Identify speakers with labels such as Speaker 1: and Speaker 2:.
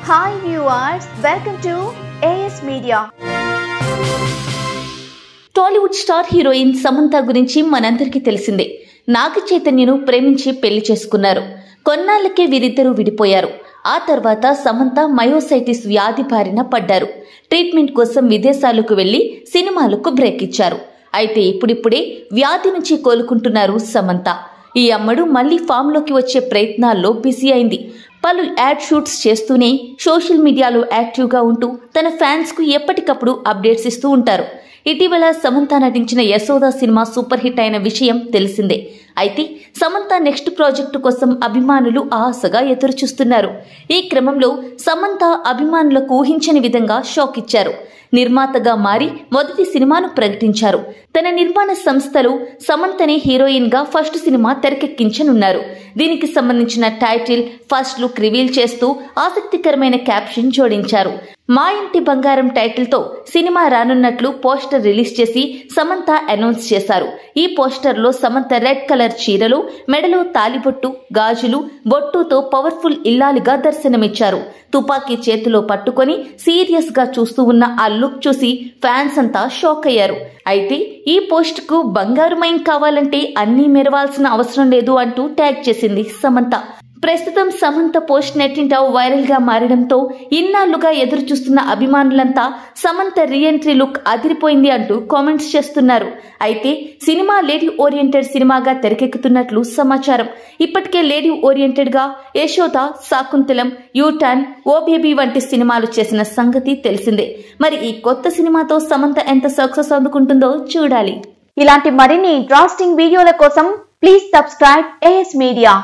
Speaker 1: Hi viewers, welcome to AS Media.
Speaker 2: Tollywood star heroine Samantha గురించి మనందరికీ తెలిసిందే. నాగ చైతన్యను ప్రేమించి పెళ్లి చేసుకున్నారు. కొన్నాళ్లకే వీరిద్దరూ విడిపోయారు. ఆ తర్వాత సమంత మయోసైటిస్ వ్యాధి బారిన పడ్డారు. ట్రీట్మెంట్ కోసం విదేశాలకు వెళ్లి సినిమాలకు బ్రేక్ ఇచ్చారు. అయితే ఇప్పుడిప్పుడే వ్యాధి నుంచి కోలుకుంటున్నారు సమంత. ఈ అమ్మడు మళ్లీ ఫామ్ లోకి వచ్చే ప్రయత్నాల్లో బిజీ అయింది. పలు యాడ్ షూట్స్ చేస్తూనే సోషల్ మీడియాలో యాక్టివ్ గా ఉంటూ తన ఫ్యాన్స్ కు ఎప్పటికప్పుడు అప్డేట్స్ ఇస్తూ ఉంటారు. ఇటీవల సమంత నటించిన యశోద సినిమా సూపర్ హిట్ అయిన విషయం తెలిసిందే. అయితే సమంత నెక్స్ట్ ప్రాజెక్టు కోసం అభిమానులు ఆశగా ఎదురుచూస్తున్నారు. ఈ క్రమంలో సమంత అభిమానులకు ఊహించని విధంగా షాక్ ఇచ్చారు. నిర్మాతగా మారి మొదటి సినిమాను ప్రకటించారు. తన నిర్మాణ సంస్థలు సమంతని హీరోయిన్ గా ఫస్ట్ సినిమా తెరకెక్కించనున్నారు. దీనికి సంబంధించిన టైటిల్, ఫస్ట్ లుక్ రివీల్ చేస్తూ ఆసక్తికరమైన క్యాప్షన్ జోడించారు. మా ఇంటి బంగారం టైటిల్ తో సినిమా రానున్నట్లు పోస్టర్ రిలీజ్ చేసి సమంత అనౌన్స్ చేశారు. ఈ పోస్టర్ లో సమంత రెడ్ కలర్ చీరలు, మెడలో తాలిబొట్టు, గాజులు, బొట్టుతో పవర్ఫుల్ ఇల్లాలిగా దర్శనమిచ్చారు. తుపాకీ చేతిలో పట్టుకొని సీరియస్ గా చూస్తూ ఉన్న ఆ లుక్ చూసి ఫ్యాన్స్ అంతా షాక్ అయ్యారు. అయితే ఈ పోస్ట్ కు బంగారు మైన్ కావాలంటే అన్నీ మెరవాల్సిన అవసరం లేదు అంటూ ట్యాగ్ చేసింది సమంత. ప్రస్తుతం సమంత పోస్ట్ నెట్టింట వైరల్ గా మారడంతో ఇన్నాళ్లుగా ఎదురు చూస్తున్న అభిమానులంతా సమంత రీఎంట్రీ లుక్ అదిరిపోయింది అంటూ కామెంట్స్ చేస్తున్నారు. అయితే సినిమా లేడీ ఓరియంటెడ్ సినిమాగా తెరకెక్కుతున్నట్లు సమాచారం. ఇప్పటికే లేడీ ఓరియంటెడ్ గా యశోద, శాకుంతలం, యూటర్న్, ఓ బేబీ వంటి సినిమాలు చేసిన సంగతి తెలిసిందే. మరి ఈ కొత్త సినిమాతో సమంత ఎంత సక్సెస్ అందుకుంటుందో చూడాలి.
Speaker 1: ఇలాంటి మరిన్ని ఇంట్రెస్టింగ్ వీడియోల కోసం ప్లీజ్ సబ్స్క్రైబ్ AS Media.